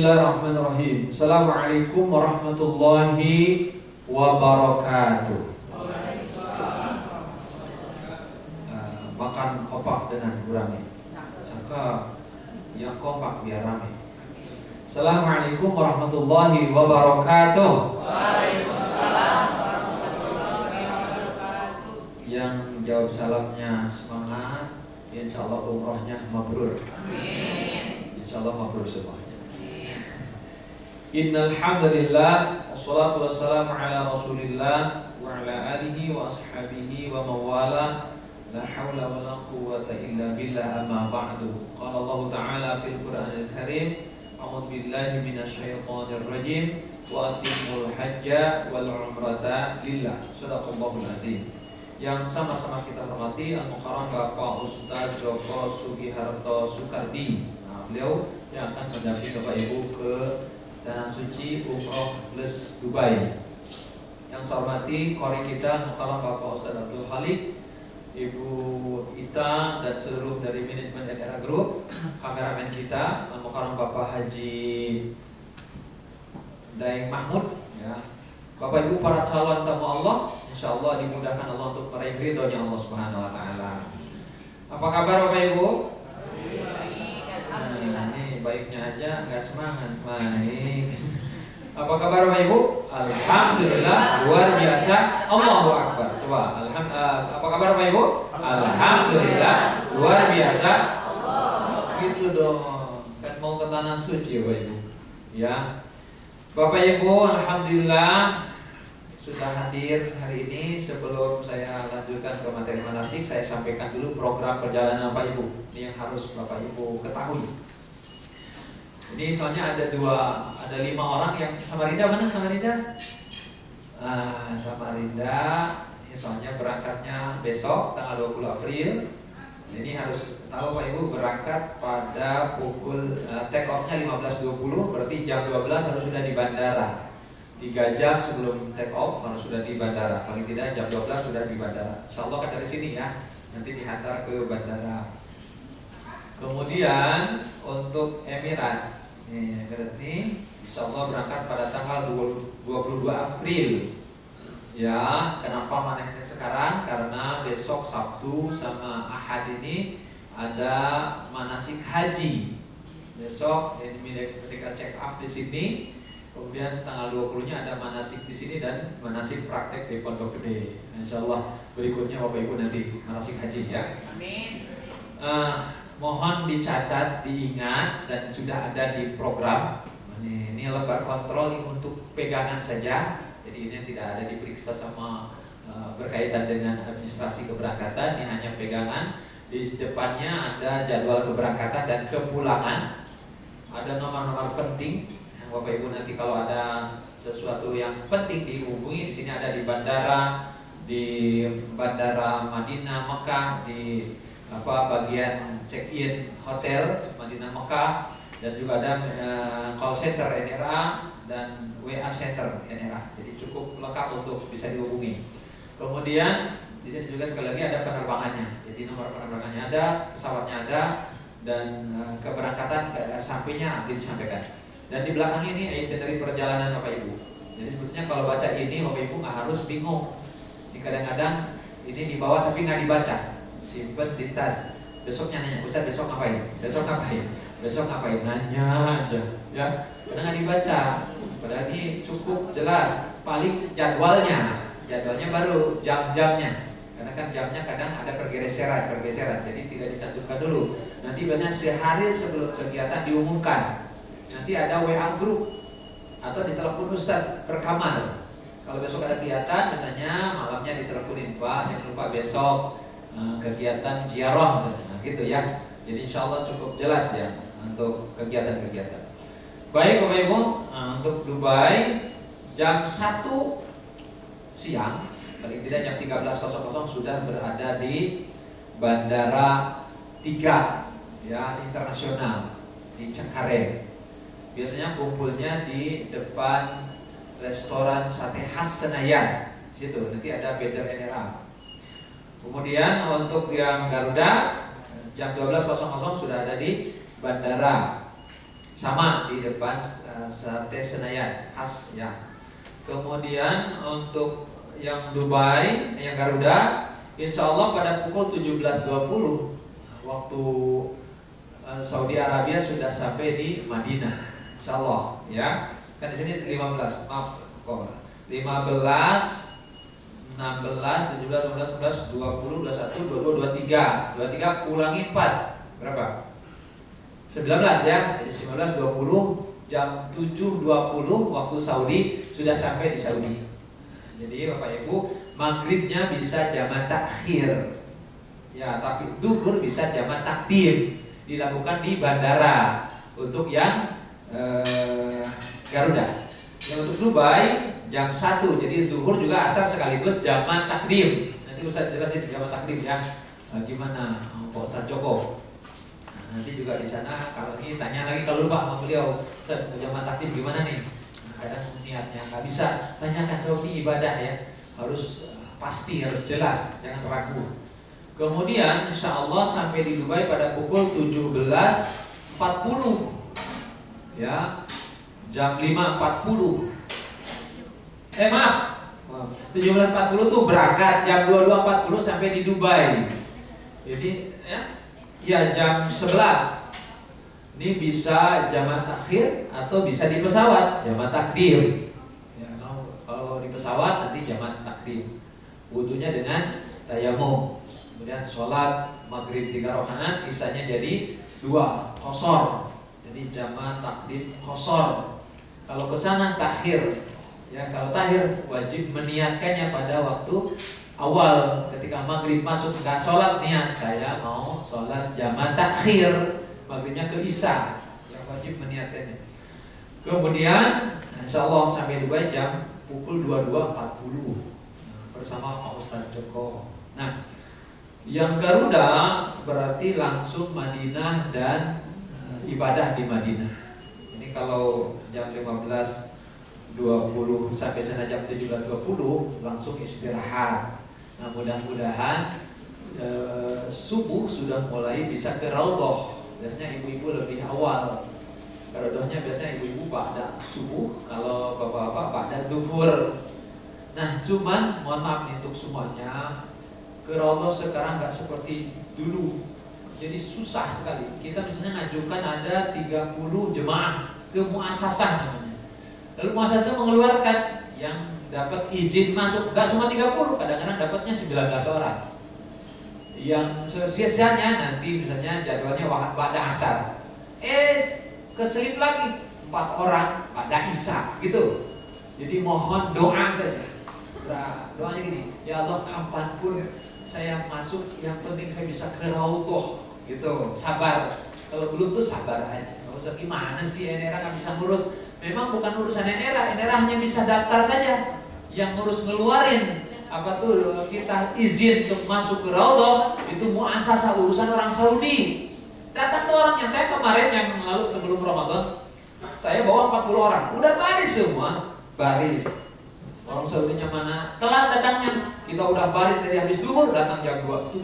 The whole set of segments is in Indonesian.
Bismillahirrahmanirrahim. Assalamualaikum warahmatullahi wabarakatuh. Makan kompak dengan gurame. Sangka yang kompak biar rame. Assalamualaikum warahmatullahi wabarakatuh. Waalaikumsalam warahmatullahi wabarakatuh. Yang jawab salamnya semangat, insyaallah umrohnya mabrur. Amin. Insyaallah mabrur semuanya. Innal hamdalillah wassalatu wassalamu ala Rasulillah wa ala alihi wa ashabihi wa mawala. La haula wa la quwwata illa billah, amma ba'du. Qala Allah Ta'ala fil Qur'anil Karim, a'udzu billahi minasyaitonir rajim, wa atimul hajja wal umrata lillah. Shadaqallahul adzim. Yang sama-sama kita hormati Al-Mukarram Bapak Ustaz Joko Sugiharto Soekardi. Nah, beliau yang akan mendampingi Bapak Ibu ke Tanah Suci Umroh plus Dubai. Yang saya hormati kori kita Al-Mukarram Bapak Ustaz Abdul Khalik, Ibu Ita dan seluruh dari manajemen Etera Group, kameramen kita Al-Mukarram Bapak Haji Daeng Mahmud, ya. Bapak Ibu para calon tamu Allah, insyaallah dimudahkan Allah untuk meraih ridhonya Allah Subhanahu wa taala. Apa kabar Bapak Ibu? Ini baiknya aja nggak semangat, baik. Apa kabar Bapak Ibu? Alhamdulillah, luar biasa. Allahu Akbar. Coba apa kabar Bapak Ibu? Alhamdulillah, luar biasa. Gitu dong. Kan mau ke tanah suci Bapak Ibu. Ya. Bapak Ibu, alhamdulillah sudah hadir hari ini. Sebelum saya lanjutkan ke materi manasik, saya sampaikan dulu program perjalanan Bapak Ibu. Ini yang harus Bapak Ibu ketahui. Ini soalnya ada 5 orang yang Samarinda. Mana Samarinda? Samarinda. Ini soalnya berangkatnya besok tanggal 20 April. Ini harus tahu Pak Ibu, berangkat pada pukul take off-nya 15.20, berarti jam 12 harus sudah di bandara. 3 jam sebelum take off harus sudah di bandara. Paling tidak jam 12 sudah di bandara. Insyaallah kan dari sini ya, nanti dihantar ke bandara. Kemudian untuk Emirates, nih berarti insyaallah berangkat pada tanggal 22 April. Ya, kenapa manasik sekarang? Karena besok Sabtu sama Ahad ini ada manasik haji. Besok ini ketika check up di sini, kemudian tanggal 20-nya ada manasik di sini dan manasik praktek di Pondok Gede. Insyaallah berikutnya Bapak Ibu nanti manasik haji ya. Amin. Mohon dicatat, diingat dan sudah ada di program. Ini lembar kontrol untuk pegangan saja. Jadi ini tidak ada diperiksa sama berkaitan dengan administrasi keberangkatan. Ini hanya pegangan. Di depannya ada jadwal keberangkatan dan kepulangan. Ada nomor-nomor penting yang Bapak Ibu nanti kalau ada sesuatu yang penting dihubungi. Di sini ada di Bandara Madinah Mekah, di bagian check-in hotel Madinah Mekah, dan juga ada call center NRA dan WA center NRA. Jadi cukup lengkap untuk bisa dihubungi. Kemudian di sini juga sekali lagi ada penerbangannya. Jadi nomor penerbangannya ada, pesawatnya ada, dan keberangkatan sampainya disampaikan. Dan di belakang ini itinerary perjalanan Bapak Ibu. Jadi sebetulnya kalau baca ini Bapak Ibu nggak harus bingung. Ini kadang-kadang ini dibawa tapi nggak dibaca. Simpen di tas. Besoknya nanya, Ustaz besok ngapain? Besok ngapain? Besok ngapain? Nanya aja, ya. Karena nggak dibaca. Padahal ini cukup jelas. Paling jadwalnya baru jam-jamnya. Karena kan jamnya kadang ada pergeseran. Jadi tidak dicantumkan dulu. Nanti biasanya sehari sebelum kegiatan diumumkan. Nanti ada WA group atau ditelepon Ustaz per kamar. Kalau besok ada kegiatan, misalnya malamnya diteleponin, Pak, jangan lupa besok kegiatan ziarah, nah, gitu ya. Jadi insya Allah cukup jelas ya untuk kegiatan-kegiatan. Baik Bapak Ibu, untuk Dubai jam 1 siang, paling tidak jam 13.00 sudah berada di Bandara 3 ya internasional di Cengkareng. Biasanya kumpulnya di depan restoran sate khas Senayan. Situ nanti ada banner NRA. Kemudian untuk yang Garuda jam 12.00 sudah ada di bandara. sama di depan Sate Senayan khas ya. Kemudian untuk yang Dubai, yang Garuda, insya Allah pada pukul 17.20 waktu Saudi Arabia sudah sampai di Madinah, insya Allah ya. Kan di sini 15, maaf kok 15, 16, 17, 18, 19, 20, 21, 22, 23 23 kurangi 4 berapa? 19 ya. Jadi 19, 20 jam 7.20 waktu Saudi sudah sampai di Saudi. Jadi Bapak Ibu, maghribnya bisa jamak takhir ya, tapi duhur bisa jamak takdim, dilakukan di bandara untuk yang Garuda. Yang untuk Dubai jam 1, jadi zuhur juga asar sekaligus jamak takdim. Nanti Ustaz jelasin jamak takdim ya, gimana Pak Ustaz Joko. Nanti juga di sana kalau ini tanya lagi kalau lupa sama beliau, Ustaz jamak takdim gimana nih? Kadang niatnya nggak bisa, tanyakan solusi ibadah ya, harus pasti, harus jelas, jangan ragu. Kemudian insya Allah sampai di Dubai pada pukul 17.40 ya, jam 5.40. Maaf, 17.40 tuh berangkat, jam 22.40 sampai di Dubai. Jadi ya jam 11. Ini bisa jamak takhir atau bisa di pesawat jamak takdim. Ya, kalau di pesawat nanti jamak takdim. Wudunya dengan tayamum. Kemudian sholat maghrib 3 rakaat, isanya jadi 2 qashar. Jadi jamak takdim qashar. Kalau ke sana takhir. Ya, kalau takhir wajib meniatkannya pada waktu awal ketika maghrib masuk, nggak sholat niat saya mau sholat jamak takhir. Maghribnya ke Isya, yang wajib meniatkannya. Kemudian insya Allah sampai Dubai jam pukul 22.40 bersama Pak Ustaz Joko. Nah, yang Garuda berarti langsung Madinah dan ibadah di Madinah. Ini kalau jam 15.20 sampai sana jam 17.20 langsung istirahat. Nah, mudah-mudahan subuh sudah mulai bisa ke Raudhah. Biasanya ibu-ibu lebih awal. Raudhahnya biasanya ibu-ibu pada subuh, kalau bapak-bapak pada zuhur. Nah, cuman mohon maaf nih untuk semuanya, ke Raudhah sekarang nggak seperti dulu. Jadi susah sekali. Kita misalnya ngajukan ada 30 jemaah ke muasasah namanya. Lalu muasasah mengeluarkan yang dapat izin masuk, nggak cuma 30, kadang-kadang dapatnya 19 orang. Yang sisanya nanti misalnya jadwalnya pada asar, keselip lagi 4 orang pada isya gitu. Jadi mohon doa saja. Doanya gini, ya Allah kapanpun saya masuk, yang penting saya bisa ke Raudhah gitu. Sabar. Kalau belum tuh sabar aja. Nggak usah gimana sih, NRA nggak bisa ngurus. Memang bukan urusan NRA hanya bisa daftar saja. Yang ngurus ngeluarin apa tuh kita izin untuk masuk ke Raudhah itu muasasah, urusan orang Saudi. Datang tuh orangnya. Saya kemarin yang lalu sebelum Ramadan saya bawa 40 orang, udah baris semua, baris. Orang Saudinya mana telat datangnya, kita udah baris dari habis duhur, datang jam 2.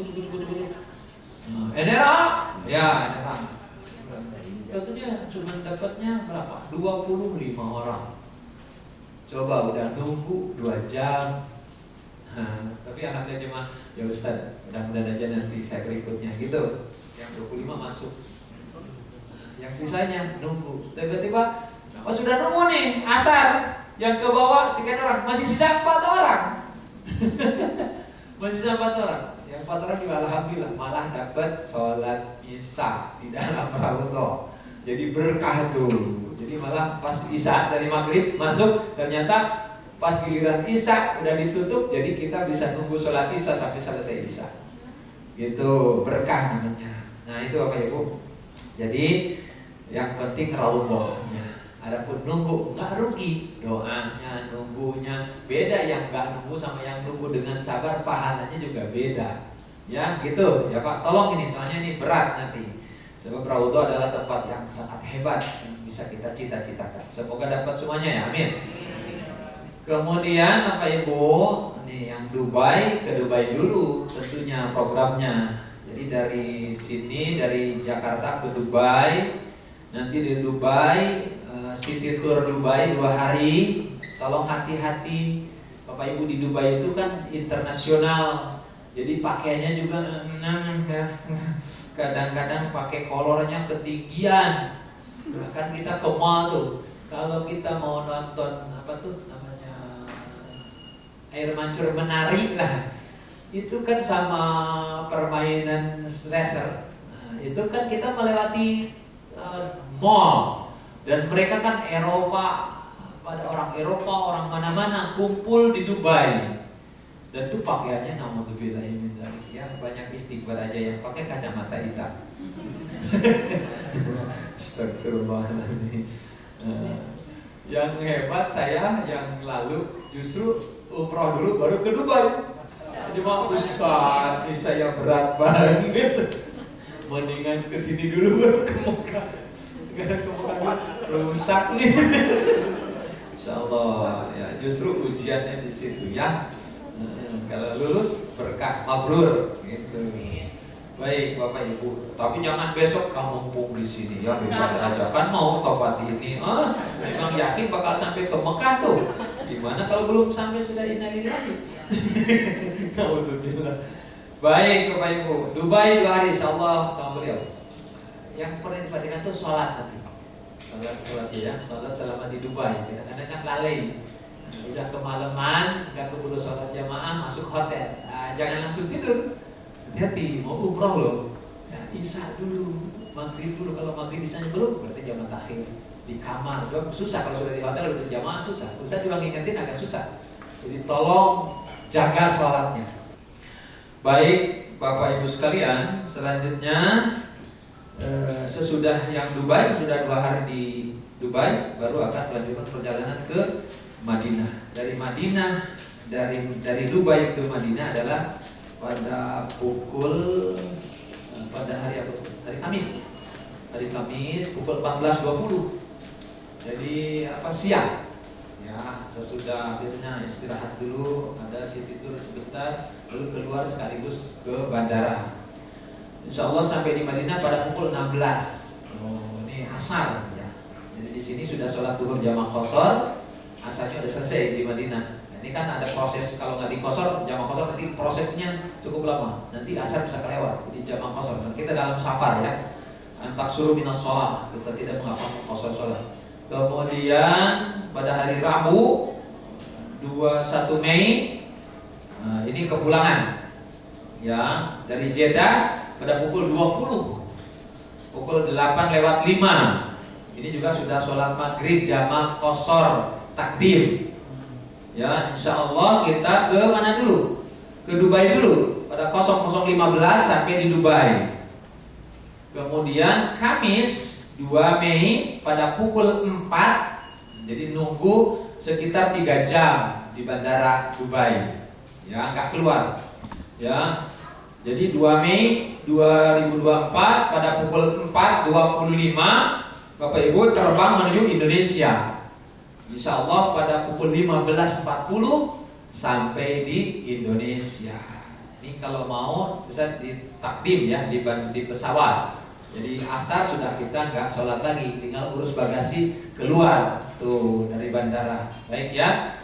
NRA ya NRA jatuhnya cuma dapatnya berapa? 25 orang. Coba udah nunggu 2 jam. Tapi alhamdulillah cuma ya Ustaz, mudah-mudahan aja nanti saya berikutnya gitu. Yang 25 masuk, yang sisanya nunggu. Tiba-tiba pas sudah nunggu nih asar, yang ke bawah sekian orang, masih sisa 4 orang. Masih sisa 4 orang. Yang 4 orang juga alhamdulillah malah dapat sholat isya di dalam Raudhah. Jadi berkah tuh. Jadi malah pas isya dari maghrib masuk, ternyata pas giliran isya udah ditutup, jadi kita bisa nunggu sholat isya sampai selesai isya. Gitu, berkah namanya. Nah itu Bapak Ibu. Jadi yang penting Raudhahnya. Adapun nunggu nggak rugi, doanya, nunggunya beda. Yang nggak nunggu sama yang nunggu dengan sabar pahalanya juga beda. Ya gitu ya Pak. Tolong ini, soalnya ini berat nanti. Sebab Raudhah adalah tempat yang sangat hebat yang bisa kita cita-citakan. Semoga dapat semuanya ya, amin. Kemudian Bapak Ibu, nih yang Dubai, ke Dubai dulu tentunya programnya. Jadi dari sini, dari Jakarta ke Dubai Nanti di Dubai, city tour Dubai 2 hari. Tolong hati-hati, Bapak Ibu, di Dubai itu kan internasional. Jadi pakaiannya juga kadang-kadang pakai kolornya ketinggian. Kan kita ke mall tuh, kalau kita mau nonton apa tuh namanya, air mancur menari lah, itu kan sama permainan laser. Nah, itu kan kita melewati mall, dan mereka kan Eropa, pada orang Eropa, orang mana-mana kumpul di Dubai, dan tuh pakaiannya naudzubillahi ya, banyak istighfar aja yang pakai kacamata hitam. Astagfirullahaladzim. Yang hebat saya yang lalu justru umroh dulu baru ke Dubai. Cuma Ustaz, ini saya berat banget. Mendingan kesini dulu baru ke Mekah. Ke Mekah rusak nih. Insyaallah ya, justru ujiannya di situ ya. Kalau lulus berkah, mabrur gitu. Baik Bapak Ibu, tapi jangan besok kamu mumpung di sini ya, bebas aja kan mau tobat ini. Memang yakin bakal sampai ke Mekah tuh. Gimana kalau belum sampai sudah innalillahi. Alhamdulillah. Baik Bapak Ibu, Dubai 2 hari insyaallah sama beliau. Yang perlu diperhatikan tuh sholat nanti. Sholat ya, sholat selama di Dubai. Kadang-kadang kan lalai. Udah kemalaman, nggak keburu sholat jamaah, masuk hotel. Jangan langsung tidur. Hati-hati, mau umroh loh. Ya, isya dulu, maghrib dulu. Kalau maghrib isanya belum, berarti jam takhir di kamar. Sebab susah kalau sudah di hotel udah jamaah susah. Ustaz juga ngingetin agak susah. Jadi tolong jaga sholatnya. Baik Bapak Ibu sekalian, selanjutnya sesudah yang Dubai, sudah 2 hari di Dubai, baru akan melanjutkan perjalanan ke Madinah. Dari Madinah, dari Dubai ke Madinah adalah pada pukul pada hari apa? Hari Kamis. Hari Kamis pukul 14.20. Jadi apa, siang. Ya, sesudah akhirnya istirahat dulu, ada city tour sebentar, lalu keluar sekaligus ke bandara. Insya Allah sampai di Madinah pada pukul 16. Oh, ini asar ya. Jadi di sini sudah sholat zuhur jamaah qashar, asarnya sudah selesai di Madinah. Nah, ini kan ada proses, kalau nggak di qashar, jamaah qashar nanti prosesnya cukup lama. Nanti asar bisa kelewat di jamaah qashar. Dan kita dalam safar ya. Antak suruh minas sholat, kita tidak menghafal qashar sholat. Kemudian pada hari Rabu 21 Mei ini kepulangan ya dari Jeddah pada pukul 20, pukul 8:05. Ini juga sudah sholat maghrib jamaah qashar takbir. Ya, insya Allah kita ke mana dulu? Ke Dubai dulu pada 00.15 sampai di Dubai. Kemudian Kamis 2 Mei pada pukul 4, jadi nunggu sekitar 3 jam di bandara Dubai. Ya, nggak keluar. Ya. Jadi 2 Mei 2024 pada pukul 4.25 Bapak Ibu terbang menuju Indonesia. Insya Allah pada pukul 15.40 sampai di Indonesia. Ini kalau mau bisa ditakdim ya di pesawat. Jadi asar sudah kita nggak sholat lagi, tinggal urus bagasi keluar tuh dari bandara. Baik ya,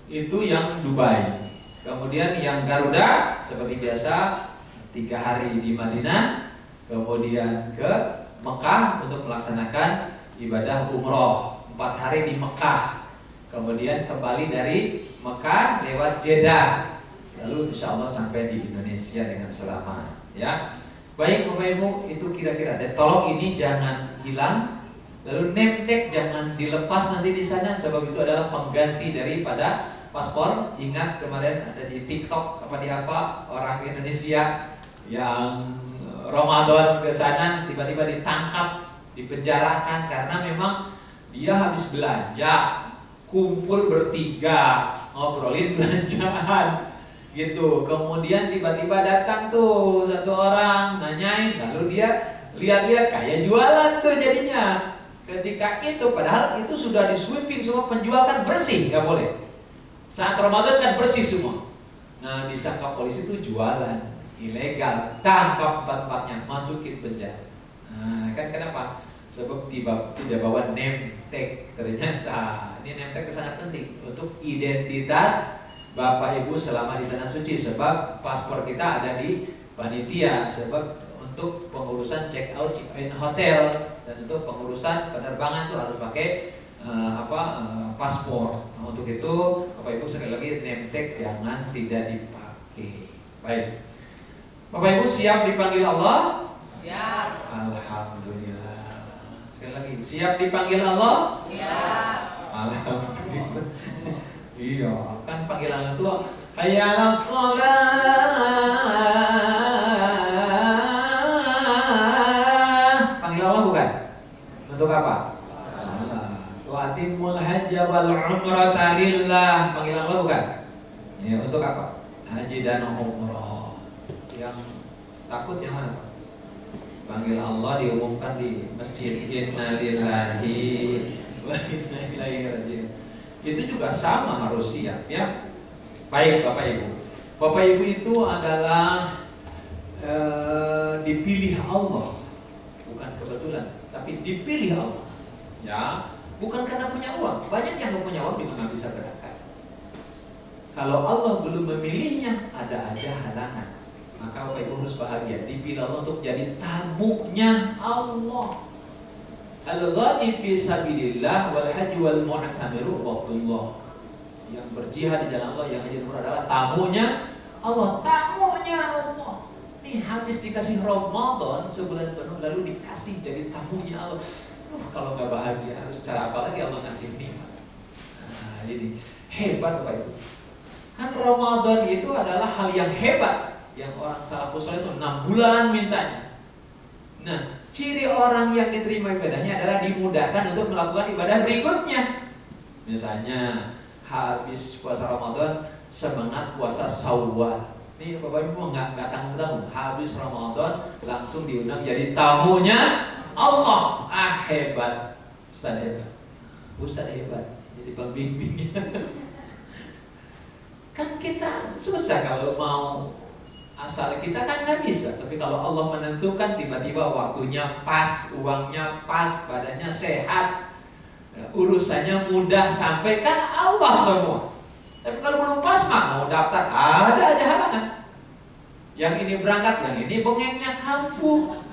itu yang Dubai. Kemudian yang Garuda seperti biasa 3 hari di Madinah, kemudian ke Mekah untuk melaksanakan ibadah umroh 4 hari di Mekah, kemudian kembali dari Mekah lewat Jeddah, lalu insya Allah sampai di Indonesia dengan selamat. Ya, baik Bapak Ibu, itu kira-kira. Dan tolong ini jangan hilang, lalu name tag jangan dilepas nanti di sana, sebab itu adalah pengganti daripada paspor. Ingat kemarin ada di TikTok apa di apa orang Indonesia yang Ramadan ke sana tiba-tiba ditangkap, dipenjarakan karena memang dia habis belanja, kumpul bertiga ngobrolin belanjaan gitu. Kemudian tiba-tiba datang tuh satu orang nanyain, lalu dia lihat-lihat kayak jualan tuh jadinya. Ketika itu padahal itu sudah di sweeping semua, penjual kan bersih, nggak boleh. Saat Ramadan kan bersih semua. Nah, disangka polisi itu jualan ilegal, tangkap 4-4-nya, masukin penjara. Nah, kan kenapa? sebab tidak bawa name tag. Ternyata ini name tag sangat penting untuk identitas Bapak Ibu selama di tanah suci, sebab paspor kita ada di panitia, sebab untuk pengurusan check out, check in hotel, dan untuk pengurusan penerbangan itu harus pakai paspor. Nah, untuk itu Bapak Ibu sekali lagi name tag jangan tidak dipakai. Baik, Bapak Ibu siap dipanggil Allah? Siap. Alhamdulillah. Sekali lagi, siap dipanggil Allah? Siap. Alhamdulillah. Iya, kan panggilan itu hayya 'alas shalah. Panggil Allah bukan? Untuk apa? Wa atimul hajja wal umrata lillah. Panggil Allah bukan? Ya, untuk apa? Haji dan umrah. Yang takut yang mana? Panggil Allah diumumkan di masjid, inna lillahi wa inna ilaihi raji'un. Itu juga sama harus siap ya. Baik Bapak Ibu. Bapak Ibu itu adalah dipilih Allah, bukan kebetulan, tapi dipilih Allah. Ya, bukan karena punya uang. Banyak yang nggak punya uang juga nggak bisa berangkat. Kalau Allah belum memilihnya, ada aja halangan. Maka Bapak Ibu harus bahagia, dipilih Allah untuk jadi tamunya Allah. Al-ghazi fi sabilillah wal haji wal mu'tamiru Rabbullah. Yang berjihad di jalan Allah, yang haji umrah adalah tamunya Allah. Tamunya Allah. Nih habis dikasih Ramadan sebulan penuh, lalu dikasih jadi tamunya Allah. Kalau nggak bahagia harus cara apa lagi Allah ngasih nikmat? Nah, jadi hebat Bapak Ibu. Kan Ramadan itu adalah hal yang hebat. Yang orang salafus saleh itu 6 bulan mintanya. Nah, ciri orang yang diterima ibadahnya adalah dimudahkan untuk melakukan ibadah berikutnya. Misalnya habis puasa Ramadan, semangat puasa Syawal. Ini Bapak Ibu nggak tanggung-tanggung. Habis Ramadan langsung diundang jadi tamunya Allah. Hebat, Ustaz hebat. Ustaz hebat. Jadi pembimbingnya. Kan kita susah kalau mau asal kita kan nggak bisa. Tapi kalau Allah menentukan tiba-tiba waktunya pas, uangnya pas, badannya sehat, urusannya mudah, sampai kan Allah semua. Tapi kalau belum pas mah mau daftar ada aja halangan. Yang ini berangkat, yang ini bengeknya kampung,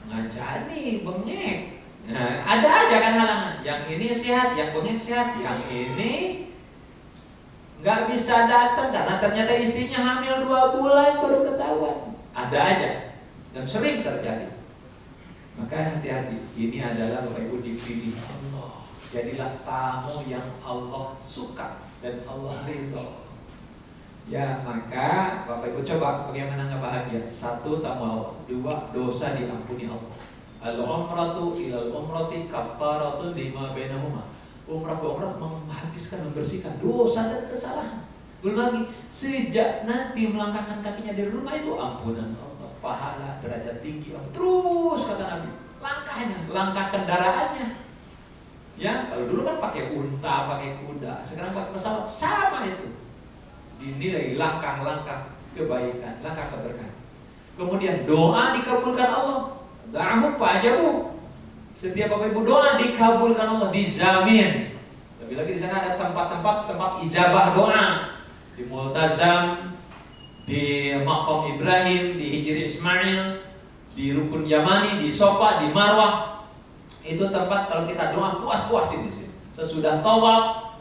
nggak jadi bengek. Nah, ada aja kan halangan. Yang ini sehat, yang bengek sehat, yang ini nggak bisa datang karena ternyata istrinya hamil 2 bulan baru ketahuan. Ada aja dan sering terjadi. Maka hati-hati. Ini adalah Bapak Ibu dipilih Allah. Jadilah tamu yang Allah suka dan Allah ridho. Ya, maka Bapak Ibu coba bagaimana nggak bahagia. 1, tamu Allah. 2, dosa diampuni Allah. Al-umratu ilal umrati kafaratun lima bainahuma. Umrah ke umrah menghabiskan, membersihkan dosa dan kesalahan. Belum lagi sejak nanti melangkahkan kakinya dari rumah itu ampunan Allah, pahala, derajat tinggi. Terus kata Nabi, langkahnya, langkah kendaraannya. Ya, kalau dulu kan pakai unta, pakai kuda, sekarang pakai pesawat, sama itu. Dinilai langkah-langkah kebaikan, langkah keberkahan. Kemudian doa dikabulkan Allah. Da'ahu fa'ajabu. Setiap Bapak Ibu doa dikabulkan Allah, dijamin. Lebih lagi di sana ada tempat ijabah doa. Di Multazam, di Maqam Ibrahim, di Hijri Ismail, di Rukun Yamani, di Sofa, di Marwah. Itu tempat kalau kita doa puas-puasin di sini. Sesudah tawaf,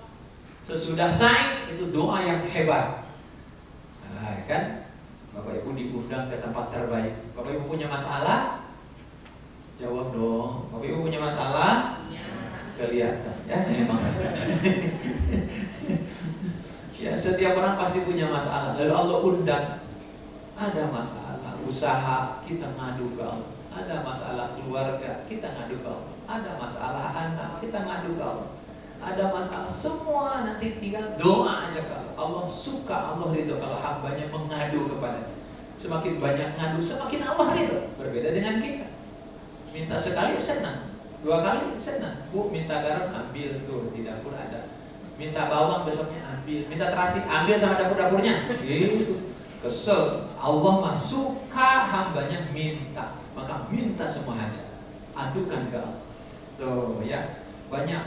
sesudah sa'i, itu doa yang hebat. Nah, kan Bapak Ibu diundang ke tempat terbaik. Bapak Ibu punya masalah? Jawab dong. Bapak Ibu punya masalah? Ya. Kelihatan ya, memang. Ya, setiap orang pasti punya masalah. Lalu Allah undang. Ada masalah usaha, kita ngadu ke Allah. Ada masalah keluarga, kita ngadu ke Allah. Ada masalah anak, kita ngadu ke Allah. Ada masalah semua, nanti tinggal doa aja ke Allah. Allah suka, Allah ridho kalau hambanya mengadu kepada. Semakin banyak ngadu, semakin Allah ridho. Berbeda dengan kita. Minta sekali senang, 2 kali senang. Bu minta garam, ambil tuh di dapur ada. Minta bawang besoknya ambil. Minta terasi, ambil sama dapur-dapurnya. Gitu. Kesel. Allah mah suka hambanya minta. Maka minta semua aja. Adukan ke Allah. Tuh ya, banyak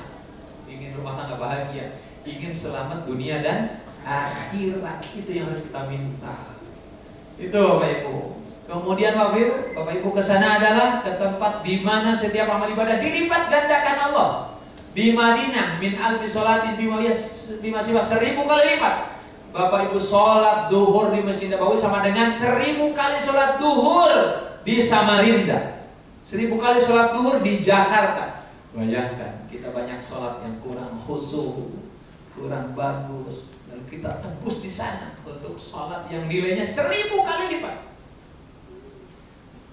ingin rumah tangga bahagia, ingin selamat dunia dan akhirat. Itu yang harus kita minta. Itu Bapak Ibu. Kemudian Bapak Ibu ke sana adalah ke tempat di mana setiap amal ibadah dilipat gandakan Allah. Di Madinah min alfi sholatin bima siwa 1000 kali lipat. Bapak Ibu sholat duhur di Masjid Nabawi sama dengan 1000 kali sholat duhur di Samarinda, 1000 kali sholat duhur di Jakarta. Bayangkan kita banyak sholat yang kurang khusyuk, kurang bagus, dan kita tebus di sana untuk sholat yang nilainya 1000 kali lipat.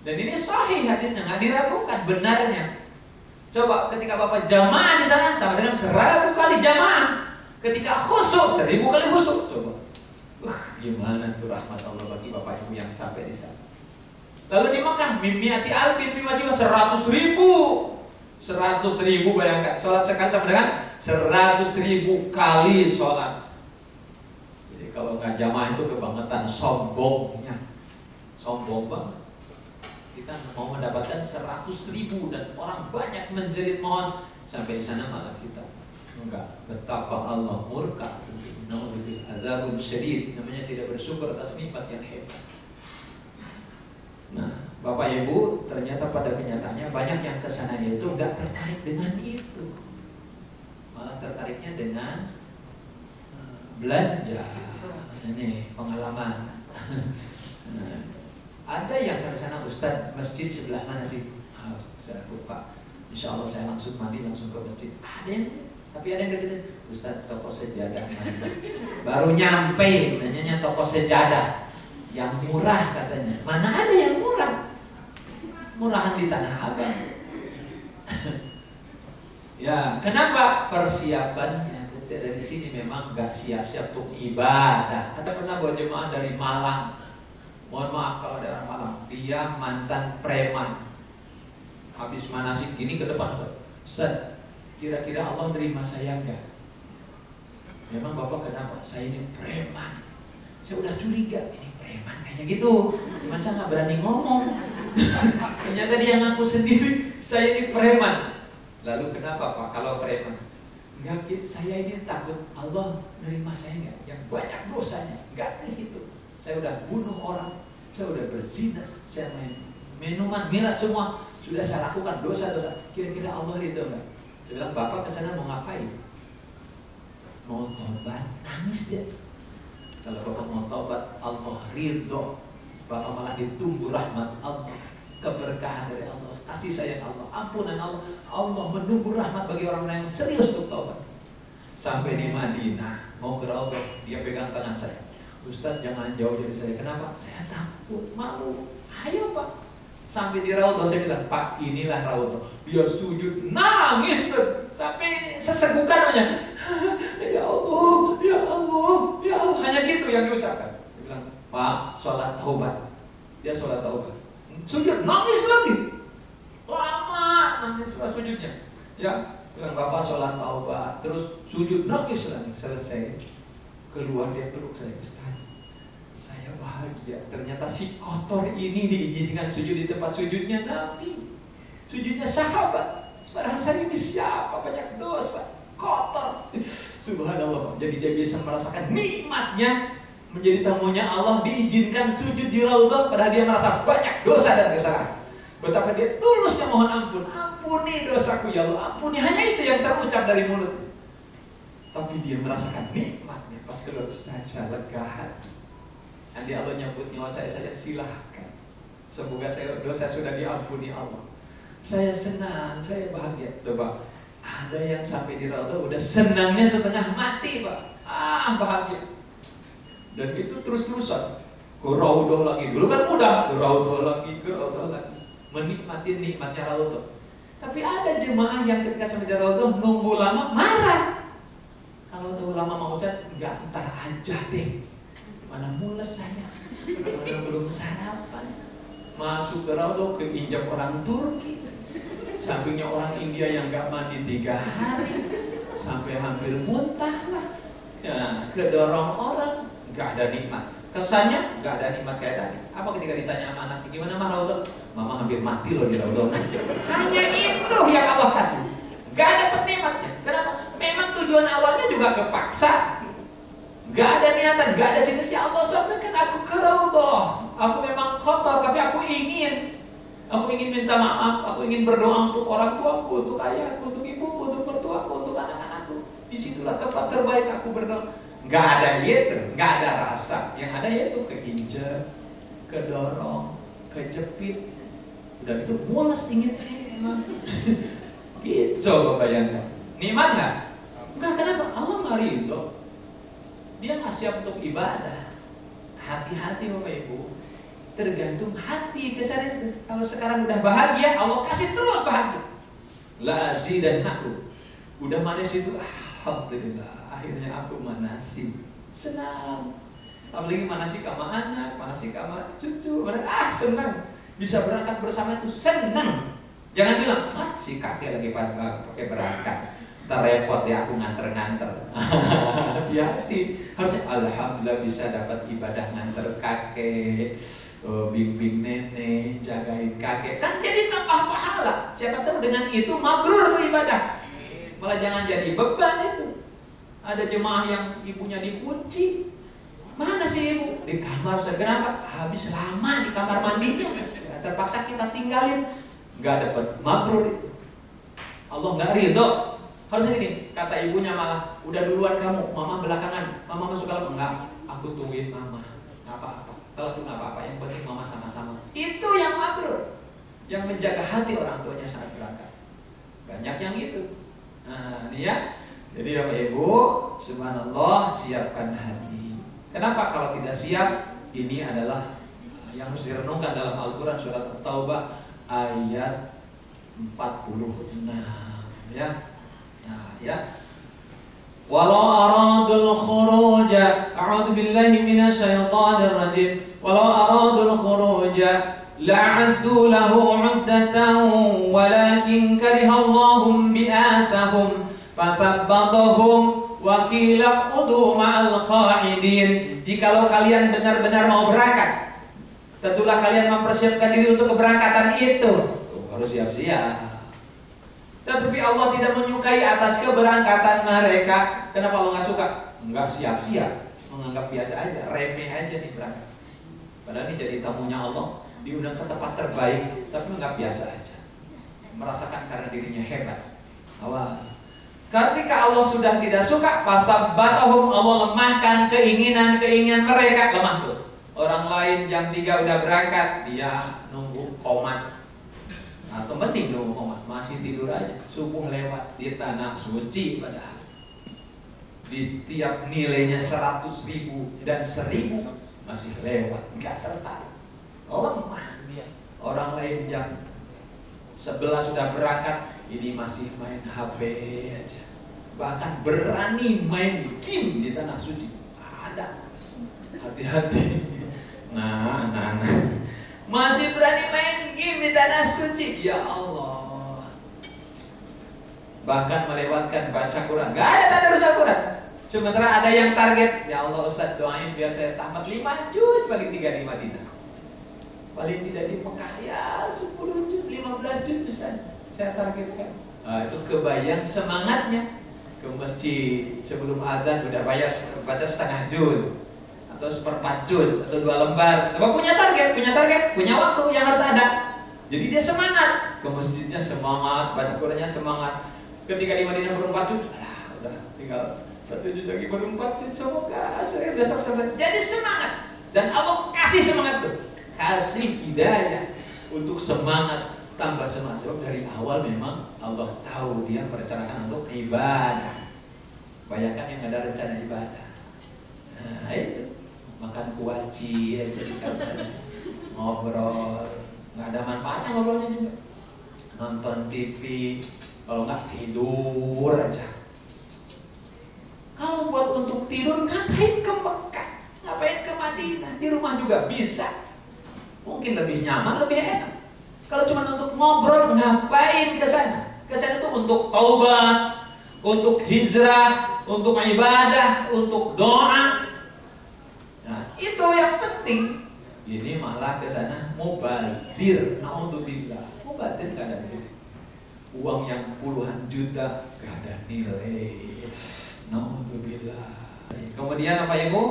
Dan ini sahih hadisnya, nggak diragukan benarnya. Coba ketika Bapak jamaah di sana sama dengan 1000 kali jamaah. Ketika khusyuk 1000 kali khusyuk. Coba, gimana tuh rahmat Allah bagi Bapak Ibu yang sampai di sana. Lalu di Makkah mimiati alfin masih 100.000. 100.000 bayangkan, sholat sekali sama dengan 100.000 kali sholat. Jadi kalau nggak jamaah itu kebangetan, sombongnya, sombong banget. Kita mau mendapatkan 100.000 dan orang banyak menjerit mohon, sampai di sana malah kita enggak. Betapa Allah murka. Azabun syadid, namanya tidak bersyukur atas nikmat yang hebat. Nah, Bapak Ibu, ternyata pada kenyataannya banyak yang kesana itu enggak tertarik dengan itu, malah tertariknya dengan belanja. Ini pengalaman. Ada yang sampai sana, Ustaz, masjid sebelah mana sih? Saya lupa. Insya Allah saya langsung mandi langsung ke masjid. Ada yang, tapi ada yang gitu, Ustaz, toko sejadah mana? Baru nyampe, nanyanya toko sejadah yang murah katanya. Mana ada yang murah? Murahan di Tanah Abang. Ya, kenapa? Persiapannya dari sini memang nggak siap-siap untuk ibadah. Ada pernah bawa jemaah dari Malang. Mohon maaf kalau ada orang Malang, dia mantan preman. Habis manasik gini ke depan, Ustaz, kira-kira Allah terima saya enggak? Memang Bapak kenapa? Saya ini preman. Saya udah curiga, ini preman kayaknya gitu. Masa nggak berani ngomong? Ternyata dia ngaku sendiri, saya ini preman. Lalu kenapa Pak kalau preman? Enggak, saya ini takut Allah nerima saya enggak? Yang banyak dosanya, enggak gitu. Saya udah bunuh orang, saya udah berzina, saya main minuman miras semua, sudah saya lakukan dosa-dosa. Kira-kira Allah ridho enggak? Saya bilang, Bapak kesana mau ngapain? Mau tobat, nangis dia. Kalau Bapak mau tobat, Allah ridho. Bapak malah ditunggu rahmat Allah, keberkahan dari Allah, kasih sayang Allah, ampunan Allah. Allah menunggu rahmat bagi orang yang serius untuk tobat. Sampai di Madinah, mau ke Raudhah, dia pegang tangan saya. Ustaz, jangan jauh dari saya. Kenapa? Saya takut, malu. Ayo Pak. Sampai di Raudhah saya bilang, Pak, inilah Raudhah. Dia sujud, nangis sampai sesegukan namanya. Ya Allah, ya Allah, ya Allah. Hanya gitu yang diucapkan. Dia bilang, Pak, sholat taubat. Dia sholat taubat. Sujud, nangis lagi. Lama nangis sujudnya. Ya, bilang Bapak sholat taubat. Terus sujud, nangis lagi. Selesai. Keluar dia peluk saya, Ustaz, saya bahagia. Ternyata si kotor ini diizinkan sujud di tempat sujudnya Nabi, sujudnya sahabat. Padahal saya ini siapa, banyak dosa, kotor. Subhanallah. Jadi dia bisa merasakan nikmatnya menjadi tamunya Allah, diizinkan sujud di Raudhah, padahal dia merasa banyak dosa dan kesalahan. Betapa dia tulusnya mohon ampun, ampuni dosaku ya Allah, ampuni. Hanya itu yang terucap dari mulut. Tapi dia merasakan nikmatnya. Pas keluar, saja lega hati. Nanti Allah nyambut nyawa saya silahkan. Semoga dosa sudah diampuni Allah. Saya senang, saya bahagia. Coba, ada yang sampai di Raudhah udah senangnya setengah mati Pak. Bahagia. Dan itu terus-terusan. Ke Raudhah lagi. Dulu kan mudah. Ke Raudhah lagi, ke Raudhah lagi. Menikmati nikmatnya Raudhah. Tapi ada jemaah yang ketika sampai di Raudhah nunggu lama, marah. Kalau tahu lama mau Ustaz, enggak, ntar aja deh. Mana mules saya, mana belum sarapan. Masuk ke Raudhah, keinjak orang Turki. Sampingnya orang India yang enggak mandi 3 hari, sampai hampir muntah lah. Ya, kedorong orang, nggak ada nikmat. Kesannya nggak ada nikmat kayak tadi. Apa ketika ditanya sama anaknya, gimana mah Raudah? Mama hampir mati loh di Raudah. Hanya itu yang Allah kasih. Nggak ada nikmatnya. Kenapa? Memang tujuan awalnya juga kepaksa. Nggak ada niatan, nggak ada cita. Ya Allah sampaikan aku ke Raudah. Aku memang kotor, tapi aku ingin minta maaf. Aku ingin berdoa untuk orang tuaku, untuk ayahku, untuk ibuku, untuk mertuaku, untuk anak-anakku. Disitulah tempat terbaik aku berdoa. Nggak ada itu, nggak ada rasa. Yang ada yaitu keinjek, kedorong, kejepit. Udah gitu mules ingin emang. Gitu coba bayangkan. Nikmat nggak? Enggak, kenapa? Allah nggak ridho. Dia nggak siap untuk ibadah. Hati-hati Bapak Ibu. Tergantung hati kesan itu. Kalau sekarang udah bahagia, Allah kasih terus bahagia. La azidannakum. Udah manis itu, alhamdulillah. Akhirnya aku manasi, senang. Apalagi manasi sama anak, manasi sama cucu, senang. Bisa berangkat bersama itu senang. Jangan bilang, si kakek lagi pakai berangkat, ntar repot ya aku nganter-nganter. Hati-hati. Harusnya alhamdulillah bisa dapat ibadah nganter kakek, bimbing nenek, jagain kakek. Kan jadi tambah pahala. Siapa tahu dengan itu mabrur beribadah. Malah jangan jadi beban itu. Ada jemaah yang ibunya dikunci. Mana sih ibu? Di kamar. Kenapa? Habis lama di kamar mandinya. Terpaksa kita tinggalin. Gak dapat mabrur itu. Allah gak ridho. Harusnya ini kata ibunya malah, udah duluan kamu, mama belakangan. Mama masuk kalau enggak, aku tungguin mama. Gak apa-apa. Kalau itu gak apa-apa. Yang penting mama sama-sama. Itu yang mabrur. Yang menjaga hati orang tuanya saat berangkat. Banyak yang itu. Nah, ini ya. Jadi Bapak Ibu, subhanallah, siapkan hati. Kenapa kalau tidak siap? Ini adalah yang harus direnungkan dalam Al-Quran surat At-Taubah ayat 46. Ya. Nah, ya. Walau aradul khuruja, a'udzu billahi minasyaitonir rajim. Walau aradul khuruja la'addu lahu 'uddatan walakin karihallahum bi'athahum fathabbatahum wa qila qudu ma'al qa'idin. Jikalau kalian benar-benar mau berangkat, tentulah kalian mempersiapkan diri untuk keberangkatan itu. Harus siap-siap. Tetapi Allah tidak menyukai atas keberangkatan mereka. Kenapa Allah nggak suka? Nggak siap-siap, menganggap biasa aja, remeh aja nih berangkat. Padahal ini jadi tamunya Allah, diundang ke tempat terbaik, tapi menganggap biasa aja, merasakan karena dirinya hebat. Awas. Ketika Allah sudah tidak suka, fasabbatahum, Allah lemahkan keinginan mereka, lemah tuh. Orang lain jam 3 udah berangkat, dia nunggu komat. Atau mending nunggu komat, masih tidur aja. Subuh lewat di tanah suci padahal. Di tiap nilainya 100.000 dan 1.000 masih lewat, nggak tertarik. Lemah dia. Orang lain jam 11 sudah berangkat, ini masih main HP aja. Bahkan berani main game di tanah suci. Ada. Hati-hati. Nah, anak-anak masih berani main game di tanah suci. Ya Allah. Bahkan melewatkan baca Quran. Gak ada tadarus Al-Quran. Sementara ada yang target, ya Allah Ustaz doain biar saya tamat 5 juz paling 3 di Madinah. Paling tidak di Mekah ya 10 juz, 15 juz Ustaz. Saya targetkan. Itu kebayang semangatnya. Ke masjid sebelum azan udah baca setengah juz atau 1/4 juz atau 2 lembar. Sebab punya target, punya waktu yang harus ada. Jadi dia semangat. Ke masjidnya semangat, baca Qurannya semangat. Ketika di Madinah ber4 juz, udah tinggal 1 juz lagi ber4 juz, semoga saya besok selesai. Jadi semangat. Dan Allah kasih semangat tuh. Kasih hidayah untuk semangat. Tambah semangat, sebab dari awal memang Allah tahu dia merencanakan untuk ibadah. Bayangkan yang ada rencana ibadah. Nah itu makan kuaci, ngobrol, nggak ada manfaatnya ngobrolnya juga. Nonton TV, kalau nggak tidur aja. Kalau buat untuk tidur, ngapain ke Mekah? Ngapain ke Madinah? Di rumah juga bisa. Mungkin lebih nyaman, lebih enak. Kalau cuma untuk ngobrol, ngapain ke sana? Ke sana itu untuk taubat, untuk hijrah, untuk ibadah, untuk doa. Itu yang penting. Ini malah ke sana mubadir, naudzubillah. Mubadir nggak ada nilai. Uang yang puluhan juta nggak ada nilai. Naudzubillah. Kemudian apa Ibu?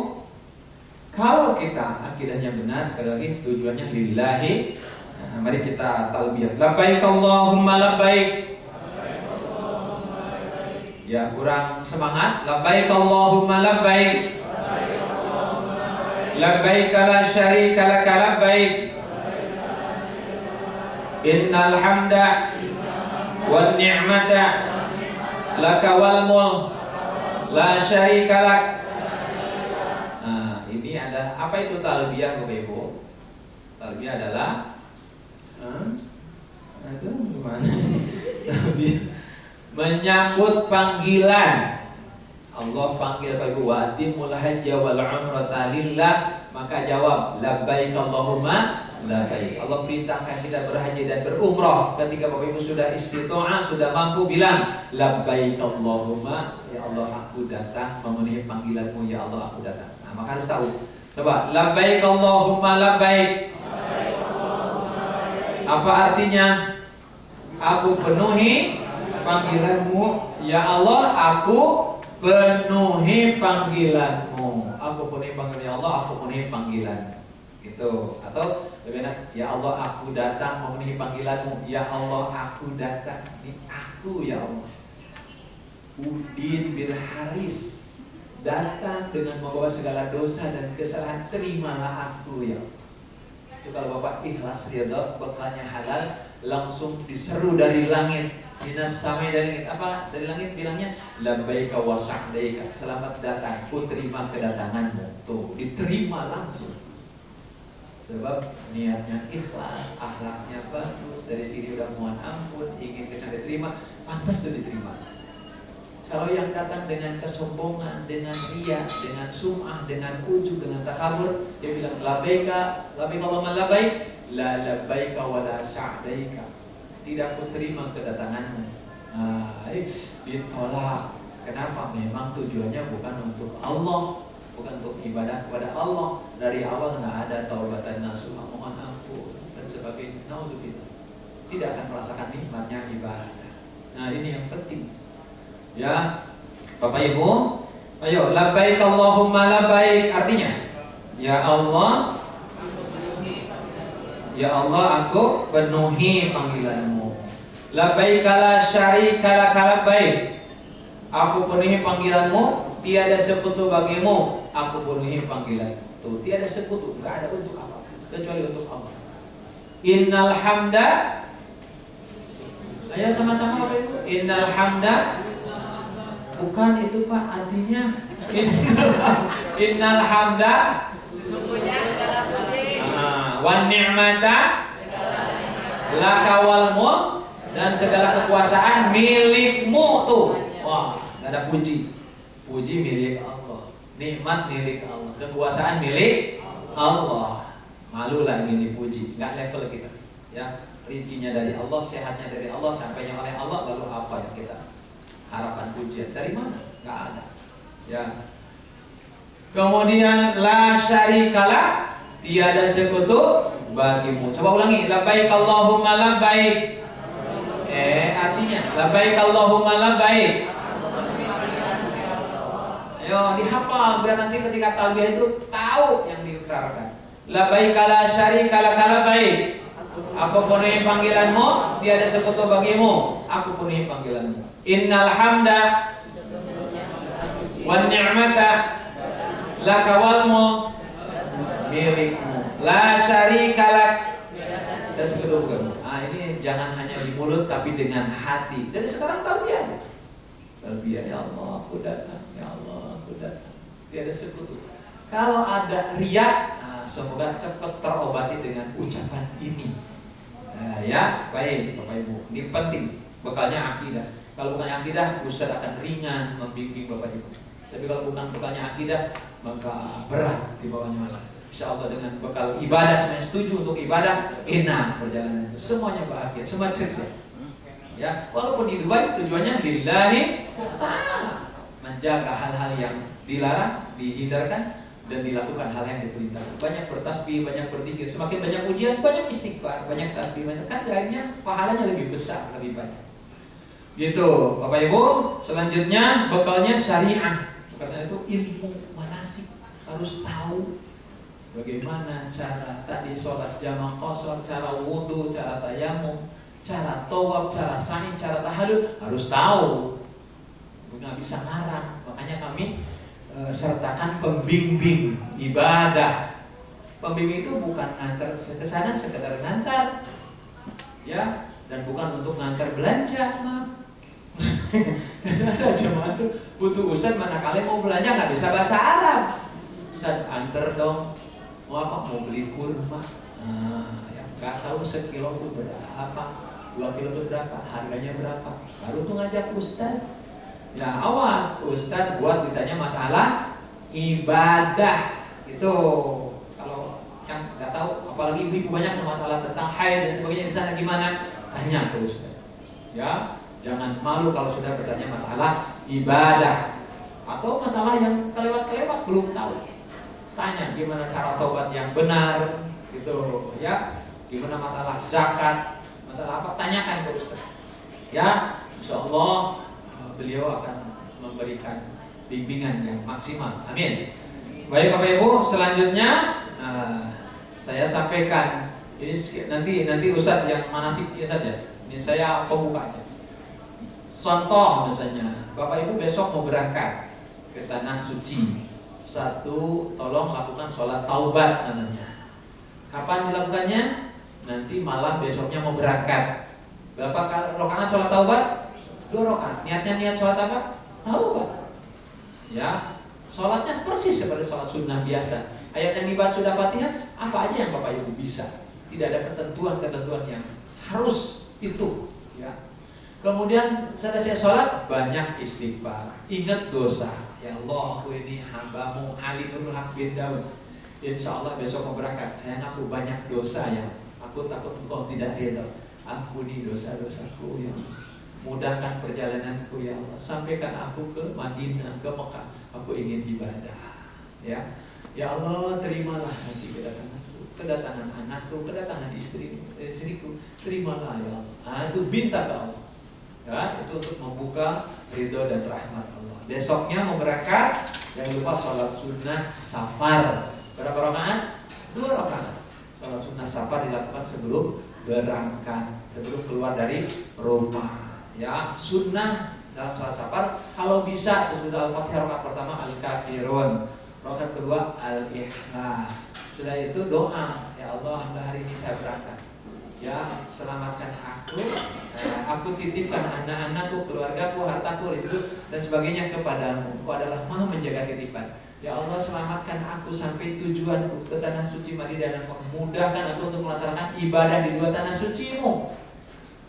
Kalau kita akidahnya benar, sekali lagi tujuannya lillahi. Nah, mari kita talbiyah. Labbaik Allahumma labbaik. Ya, kurang semangat. Labbaik Allahumma labbaik. Labbaik la syarika laka labbaik. Innal hamda wan ni'mata laka wal mulk la syarika lak. Nah, ini ada apa itu talbiyah Bapak Ibu? Talbiyah adalah itu gimana? Menyambut panggilan. Allah panggil Bapak Ibu, wa atimul hajja wal umrata lillah, maka jawab labbaik Allahumma labbaik. Allah perintahkan kita berhaji dan berumrah. Ketika Bapak Ibu sudah istita'ah, sudah mampu, bilang labbaik Allahumma, ya Allah aku datang memenuhi panggilanmu, ya Allah aku datang. Nah, maka harus tahu. Coba labbaik Allahumma labbaik. Apa artinya? Aku penuhi panggilanmu, ya Allah aku penuhi panggilanmu. Aku penuhi panggilan, ya Allah aku penuhi panggilan. Gitu. Atau lebih enak, ya Allah aku datang memenuhi panggilanmu, ya Allah aku datang. Ini aku ya Allah. Udin bin Haris datang dengan membawa segala dosa dan kesalahan, terimalah aku ya. Itu kalau Bapak ikhlas ridha, bekalnya halal, langsung diseru dari langit. Minas samai dari langit, apa? Dari langit bilangnya labbaika wa sa'daika, selamat datang, ku terima kedatanganmu. Tuh, diterima langsung. Sebab niatnya ikhlas, akhlaknya bagus, dari sini udah mohon ampun, ingin bisa diterima, pantas tuh diterima. Kalau yang datang dengan kesombongan, dengan riya, dengan sum'ah, dengan ujub, dengan takabur, dia bilang labbaika, labbaika Allahumma labbaik, la labbaika wa la sa'daika. Tidak ku terima kedatanganmu. Nah, ditolak. Kenapa? Memang tujuannya bukan untuk Allah, bukan untuk ibadah kepada Allah. Dari awal nggak ada taubatan nasuha, mohon ampun dan sebagainya. Naudzubillah. Tidak akan merasakan nikmatnya ibadah. Nah, ini yang penting. Ya, Bapak Ibu, ayo labbaik Allahumma labbaik, artinya ya Allah, ya Allah aku penuhi panggilanmu. Labbaik la syarika laka labbaik. Aku penuhi panggilanmu, tiada sekutu bagimu. Aku penuhi panggilanmu. Tuh, tiada sekutu, enggak ada untuk apa kecuali untuk Allah. Innal hamda. Ayo sama-sama Bapak Ibu. Innal hamda. Bukan itu Pak, artinya innal hamda. Sesungguhnya segala puji. Wan ni'mata laka wal mulk, dan segala kekuasaan milikmu. Tuh, wah, gak ada puji. Puji milik Allah, nikmat milik Allah, kekuasaan milik Allah. Malulah ini dipuji, nggak level kita. Ya, rezekinya dari Allah, sehatnya dari Allah, sampainya oleh Allah, lalu apa yang kita harapan pujian dari mana? Nggak ada. Ya. Kemudian la syarikalah, tiada sekutu bagimu. Coba ulangi, labbaik Allahumma labbaik. Artinya labbaik Allahumma labbaik. Ayo dihafal biar nanti ketika talbiyah itu tahu yang diucapkan. Labbaik la syarika laka labbaik. Aku penuhi panggilanmu, tiada sekutu bagimu. Aku penuhi panggilanmu. Innal hamda wan ni'mata laka wal mulk milikmu. La syarika lak. Dan sekutu bukan. Ini jangan hanya di mulut tapi dengan hati. Dari sekarang talbiyah. Talbiyah, ya Allah aku datang, ya Allah aku datang. Tiada sekutu. Kalau ada riya, semoga cepat terobati dengan ucapan ini. Nah, ya, baik Bapak Ibu. Ini penting. Bekalnya akidah. Kalau bukan akidah, Ustaz akan ringan membimbing Bapak Ibu. Tapi kalau bukan bekalnya akidah, maka berat di bawahnya masalah. Insya Allah dengan bekal ibadah, semuanya setuju untuk ibadah, enak perjalanan itu. Semuanya bahagia, semua cerita. Ya, walaupun di Dubai tujuannya lillahi ta'ala, menjaga hal-hal yang dilarang, dihindarkan, dan dilakukan hal yang diperintahkan. Banyak bertasbih, banyak berzikir. Semakin banyak ujian, banyak istighfar, banyak tasbih, banyak kan akhirnya pahalanya lebih besar, lebih banyak. Gitu, Bapak Ibu. Selanjutnya bekalnya syariah. Bekalnya itu ilmu manasik, harus tahu bagaimana cara tadi sholat jamaah qashar, cara wudhu, cara tayamum, cara tawaf, cara sa'i, cara tahallul, harus tahu. Nggak bisa ngarang. Makanya kami sertakan pembimbing ibadah. Pembimbing itu bukan ngantar ke sana sekedar ngantar, ya, dan bukan untuk ngantar belanja, maaf. Ada jemaah tuh butuh ustaz, manakala mau belanja nggak bisa bahasa Arab. Ustaz antar dong. Mau apa? Mau beli kurma. Yang nggak tahu sekilo itu berapa, 2 kilo itu berapa, harganya berapa. Baru tuh ngajak ustaz. Nah awas, ustaz buat ditanya masalah ibadah itu. Kalau yang nggak tahu, apalagi ibu banyak masalah tentang haid dan sebagainya di sana gimana? Tanya ke ustaz. Ya. Jangan malu kalau sudah bertanya masalah ibadah atau masalah yang kelewat-kelewat belum tahu. Tanya gimana cara taubat yang benar, gitu ya. Gimana masalah zakat, masalah apa? Tanyakan ke ustaz. Ya, insyaallah beliau akan memberikan bimbingan yang maksimal. Amin. Baik Bapak Ibu, selanjutnya saya sampaikan ini nanti ustaz yang manasik ya saja. Ini saya pembuka aja. Contoh misalnya, Bapak Ibu besok mau berangkat ke tanah suci. Satu, tolong lakukan sholat taubat namanya. Kapan dilakukannya? Nanti malam besoknya mau berangkat. Berapa rakaat sholat taubat? 2 rakaat. Niatnya niat sholat apa? Taubat. Ya, sholatnya persis seperti sholat sunnah biasa. Ayat yang dibahas sudah Fatihah, apa aja yang Bapak Ibu bisa. Tidak ada ketentuan-ketentuan yang harus itu. Ya. Kemudian selesai sholat banyak istighfar, ingat dosa. Ya Allah, aku ini hambamu Ali bin Haq bin Daud. Insya Allah besok mau berangkat. Saya ngaku banyak dosa ya. Aku takut engkau tidak ridha. Ampuni dosa-dosaku ya. Mudahkan perjalananku ya Allah. Sampaikan aku ke Madinah, ke Mekah. Aku ingin ibadah. Ya, ya Allah terimalah nanti kedatangan anakku, kedatangan istriku. Terimalah ya Allah. Itu minta ke Allah. Ya, itu untuk membuka ridho dan rahmat Allah. Besoknya mau berangkat, jangan lupa sholat sunnah safar. Berapa rakaat? 2 rakaat. Sholat sunnah safar dilakukan sebelum berangkat, sebelum keluar dari rumah. Ya, sunnah dalam sholat safar. Kalau bisa sesudah al-fatihah rakaat pertama al-kafirun, rakaat kedua al-ikhlas. Sudah itu doa, ya Allah hari ini saya berangkat. Ya, selamatkan aku titipkan anak-anakku, keluargaku, hartaku, rezeki dan sebagainya kepadamu. Engkau adalah Maha menjaga titipan. Ya Allah, selamatkan aku sampai tujuanku ke tanah suci Madinah dan mudahkan aku untuk melaksanakan ibadah di 2 tanah suci-Mu.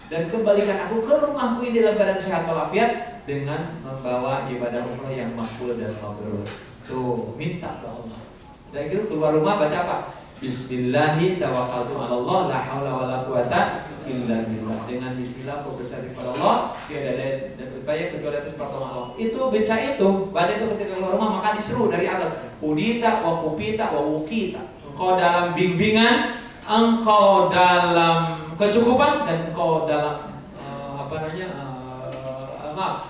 Dan kembalikan aku ke rumahku ini dalam keadaan sehat walafiat dengan membawa ibadah umrah yang makbul dan mabrur. Tuh, minta ke Allah. Dan itu keluar rumah baca apa? Bismillahi tawakkaltu 'ala Allah la haula wala quwata illa billah. Dengan bismillah aku berserah kepada Allah, tiada daya dan upaya kecuali atas pertolongan Allah. Itu baca itu ketika keluar rumah maka diseru dari atas. Udita wa kupita wa wukita. Engkau dalam bimbingan, engkau dalam kecukupan dan engkau dalam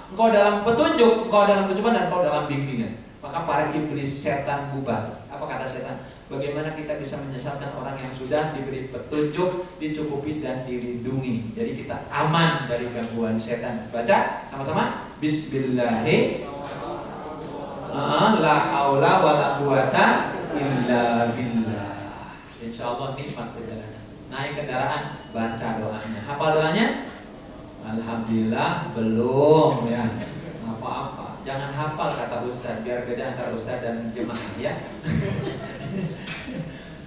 engkau dalam petunjuk, engkau dalam kecukupan dan engkau dalam bimbingan. Maka para iblis setan bubar. Apa kata setan? Bagaimana kita bisa menyesatkan orang yang sudah diberi petunjuk, dicukupi dan dilindungi. Jadi kita aman dari gangguan setan. Baca sama-sama. Bismillahirrahmanirrahim. La haula wala quwata illa billah. Insyaallah nikmat perjalanan. Naik kendaraan, baca doanya. Hafal doanya? Alhamdulillah belum ya. Apa-apa. Jangan hafal kata ustaz, biar beda antara ustaz dan jemaah ya.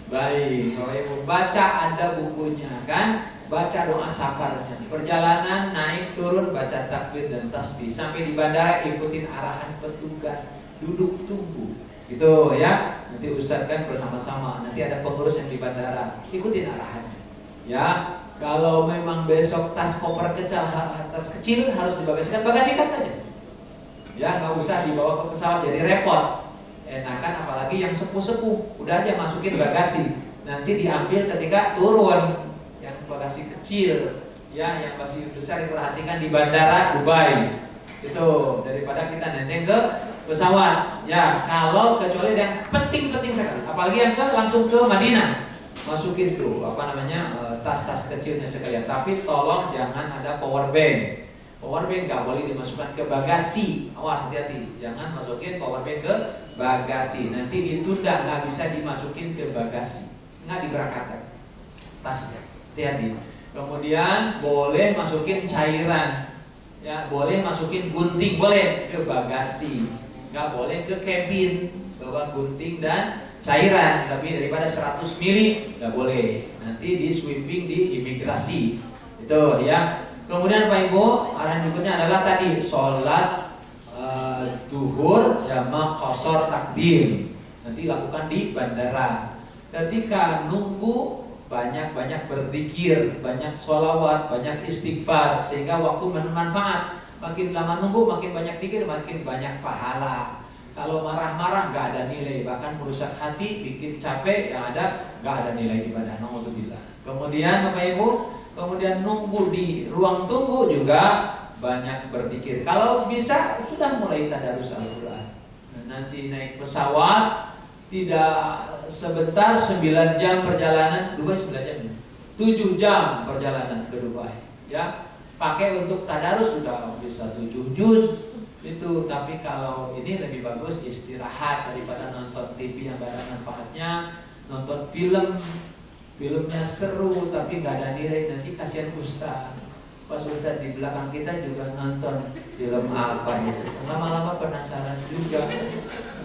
Baik, Bapak Ibu, baca ada bukunya kan? Baca doa safarnya. Perjalanan naik turun baca takbir dan tasbih. Sampai di bandara ikutin arahan petugas. Duduk tunggu. Gitu ya. Nanti ustaz kan bersama-sama. Nanti ada pengurus yang di bandara. Ikutin arahannya. Ya. Kalau memang besok tas koper kecil harus dibagasikan, bagasikan saja. Ya, nggak usah dibawa ke pesawat jadi repot. enakan apalagi yang sepuh-sepuh, udah aja masukin bagasi, nanti diambil ketika turun. Yang bagasi kecil, ya, yang bagasi besar diperhatikan di bandara Dubai. Itu daripada kita nenteng ke pesawat. Ya, kalau kecuali yang penting-penting sekali, apalagi yang langsung ke Madinah, masukin tuh tas-tas kecilnya sekalian. Tapi tolong jangan ada power bank. Power bank nggak boleh dimasukkan ke bagasi. Awas, hati-hati, jangan masukin power bank ke bagasi. Nanti ditunda, nggak bisa dimasukin ke bagasi, nggak diberangkatkan tasnya. Hati-hati. Kemudian boleh masukin cairan, ya, boleh masukin gunting, boleh ke bagasi, nggak boleh ke cabin bawa gunting dan cairan lebih daripada 100 mili, nggak boleh. Nanti di sweeping di imigrasi. Itu ya. Kemudian Pak Ibu, arahan berikutnya adalah tadi sholat duhur jamak qashar takdim. Nanti lakukan di bandara. Ketika nunggu, banyak-banyak berzikir, banyak sholawat, banyak istighfar, sehingga waktu bermanfaat. Makin lama nunggu, makin banyak zikir, makin banyak pahala. Kalau marah-marah nggak ada nilai, bahkan merusak hati, bikin capek, yang ada nggak ada nilai ibadah. Alhamdulillah. Kemudian Bapak Ibu, kemudian nunggu di ruang tunggu juga banyak berzikir. Kalau bisa sudah mulai tadarus Al-Quran. Nanti naik pesawat tidak sebentar, 9 jam perjalanan, Dubai 9 jam, 7 jam perjalanan ke Dubai, ya. Pakai untuk tadarus sudah bisa 7 juz itu. Tapi kalau ini lebih bagus istirahat daripada nonton TV yang gak ada manfaatnya, nonton filmnya seru tapi gak ada nilai, nanti kasihan Ustaz. Pas Ustaz di belakang kita juga nonton film apa itu, lama-lama penasaran juga,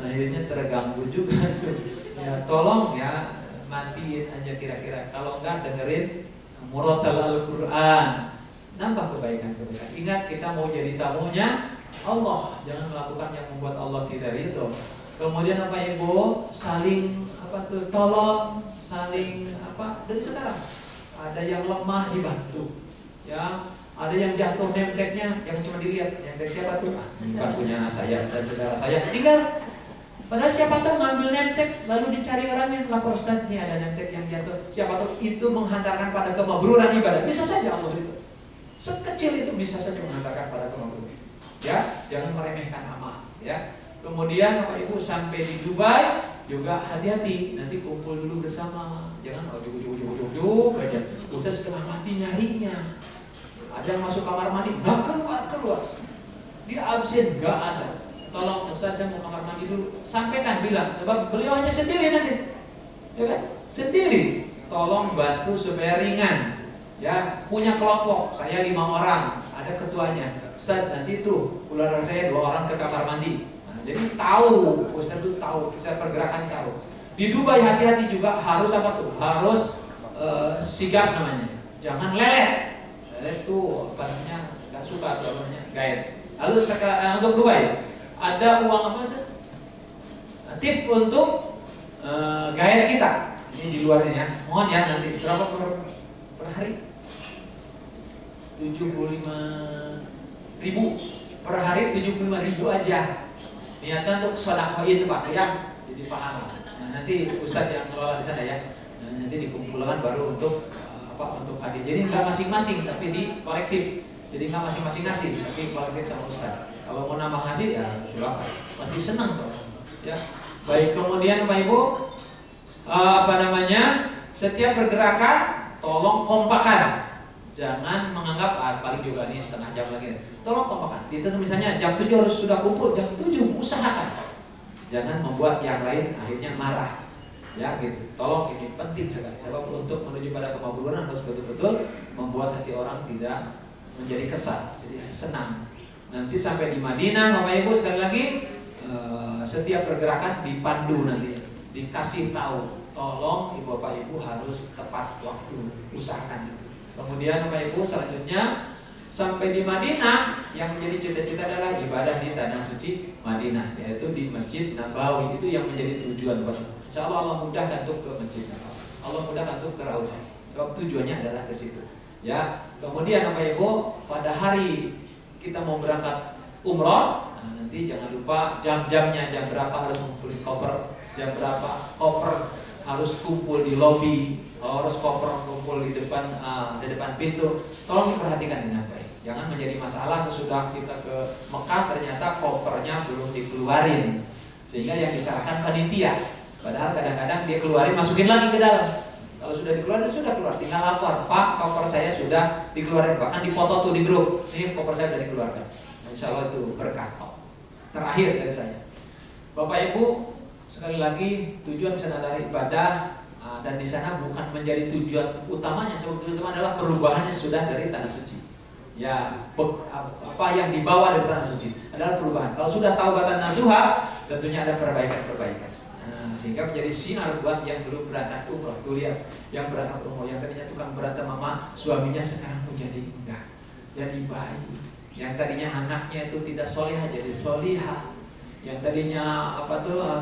akhirnya terganggu juga tuh. Ya, tolong ya matiin aja kira-kira. Kalau enggak dengerin murotal Al-Quran, nambah kebaikan-kebaikan. Ingat, kita mau jadi tamunya Allah, jangan melakukan yang membuat Allah tidak ridho. Kemudian apa Ibu, saling tolong, saling dari sekarang. Ada yang lemah dibantu, ya. Ada yang jatuh nemteknya, yang cuma dilihat, nemtek siapa tuh? Bukan punya saya dan saudara saya. Tinggal, padahal siapa tahu ngambil nemtek, lalu dicari orangnya, lapor Ustaz, ini ada nemtek yang jatuh. Siapa tahu itu menghantarkan pada kemabruran ibadah. Bisa saja Allah itu. Sekecil itu bisa saja menghantarkan pada kemabruran. Ya, jangan meremehkan amal. Ya. Kemudian Bapak Ibu sampai di Dubai juga hati-hati, nanti kumpul dulu bersama. Jangan ujuk aja. Ustaz setengah mati nyarinya. Ada yang masuk kamar mandi, nggak keluar. Dia absen, nggak ada. Tolong Ustaz, saya mau kamar mandi dulu. Sampaikan, bilang, sebab beliau hanya sendiri nanti, ya kan? Sendiri. Tolong bantu supaya ringan. Ya, punya kelompok, saya 5 orang, ada ketuanya. Ustaz, nanti tuh keluarga saya 2 orang ke kamar mandi. Nah, jadi tahu, Ustaz tuh tahu, bisa pergerakan tahu. Di Dubai hati-hati juga harus apa tuh? Harus sigap namanya. Jangan leleh. Itu nggak suka tuh namanya gaet. Lalu untuk Dubai ada uang apa itu? Tip untuk gaet kita. Ini di luar ini ya. Mohon ya, nanti berapa per hari? 75.000 per hari, 75.000 aja. Niatkan untuk sedekah Pak, yang jadi pahala. Nah, nanti Ustadz yang kelola di sana ya. Nah, nanti dikumpulkan baru untuk untuk hadir. Jadi nggak masing-masing, tapi di kolektif. Jadi nggak masing-masing ngasih, tapi kolektif sama Ustaz. Kalau mau nambah ngasih ya silakan. Pasti senang kok. Ya. Baik, kemudian Bapak Ibu, setiap pergerakan tolong kompakan. Jangan menganggap paling juga nih setengah jam lagi. Tolong kompakan. Itu misalnya jam 7 harus sudah kumpul, jam 7 usahakan. Jangan membuat yang lain akhirnya marah. Ya gitu, tolong, ini penting sekali. Sebab untuk menuju pada kemakmuran harus betul-betul membuat hati orang tidak menjadi kesal, jadi senang. Nanti sampai di Madinah, Bapak Ibu sekali lagi, setiap pergerakan dipandu nanti, dikasih tahu. Tolong Ibu Bapak Ibu harus tepat waktu, usahakan. Kemudian Bapak Ibu selanjutnya sampai di Madinah, yang menjadi cita-cita adalah ibadah di tanah suci Madinah, yaitu di Masjid Nabawi. Itu yang menjadi tujuan Bapak. Insya Allah mudahkan untuk ke Masjid Nabawi. Allah mudahkan untuk ke Raudhah. Sebab tujuannya adalah ke situ. Ya. Kemudian Bapak Ibu, pada hari kita mau berangkat umroh, Nanti jangan lupa jam-jamnya, jam berapa harus mengumpulin koper, jam berapa koper harus kumpul di lobi, harus koper kumpul di depan pintu. Tolong diperhatikan dengan baik. Jangan menjadi masalah sesudah kita ke Mekah ternyata kopernya belum dikeluarin, sehingga yang disalahkan panitia. Padahal kadang-kadang dia keluarin, masukin lagi ke dalam. Kalau sudah dikeluarin, sudah keluar, tinggal lapor, Pak, koper saya sudah dikeluarin. Bahkan dipoto tuh di grup, ini koper saya sudah dikeluarkan. Insya Allah itu berkah. Terakhir dari saya, Bapak Ibu, sekali lagi tujuan di sana adalah ibadah, dan di sana bukan menjadi tujuan utamanya. Tujuan utama adalah perubahannya sudah dari tanah suci. Ya, apa yang dibawa dari tanah suci adalah perubahan. Kalau sudah taubatan nasuha, tentunya ada perbaikan-perbaikan. Sehingga menjadi sinar buat yang dulu berangkat umroh, kuliah, yang berangkat umroh, yang tadinya tukang berantem sama suaminya sekarang menjadi enggak, jadi baik. Yang tadinya anaknya itu tidak solehah jadi solihah. Yang tadinya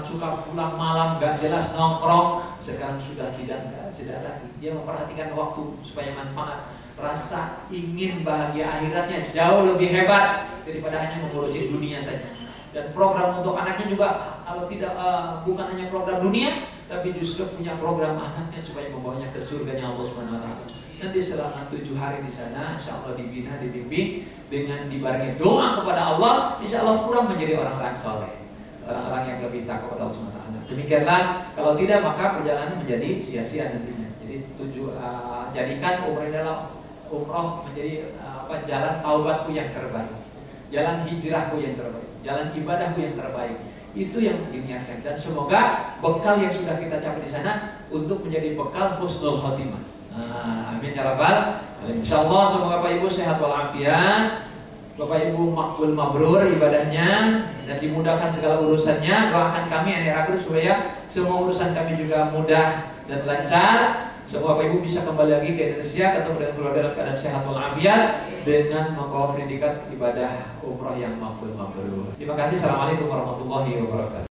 suka pulang malam gak jelas nongkrong, sekarang sudah tidak lagi. Dia memperhatikan waktu supaya manfaat. Rasa ingin bahagia akhiratnya jauh lebih hebat daripada hanya mengurusi dunia saja. Dan program untuk anaknya juga kalau tidak bukan hanya program dunia, tapi justru punya program anaknya supaya membawanya ke surganya Allah Subhanahu wa taala. Nanti selama 7 hari di sana, insya Allah dibina, dibimbing dengan dibarengi doa kepada Allah, insya Allah pulang menjadi orang-orang soleh, orang-orang yang lebih takut kepada Allah Subhanahu wa taala. Demikianlah, kalau tidak maka perjalanan menjadi sia-sia nantinya. Jadi jadikan umrah adalah umroh menjadi jalan taubatku yang terbaik, jalan hijrahku yang terbaik, jalan ibadahku yang terbaik. Itu yang diniatkan, dan semoga bekal yang sudah kita capai di sana untuk menjadi bekal husnul khotimah. Amin ya rabbal alamin. Insyaallah semoga Bapak Ibu sehat walafiat, Bapak Ibu makbul mabrur ibadahnya dan dimudahkan segala urusannya. Doakan kami NRA Group supaya semua urusan kami juga mudah dan lancar. Semoga Bapak Ibu bisa kembali lagi ke Indonesia, ketemu dengan keluarga dalam keadaan sehat walafiat dengan membawa pendidikan ibadah umroh yang makbul mabrur. Terima kasih. Assalamualaikum warahmatullahi wabarakatuh.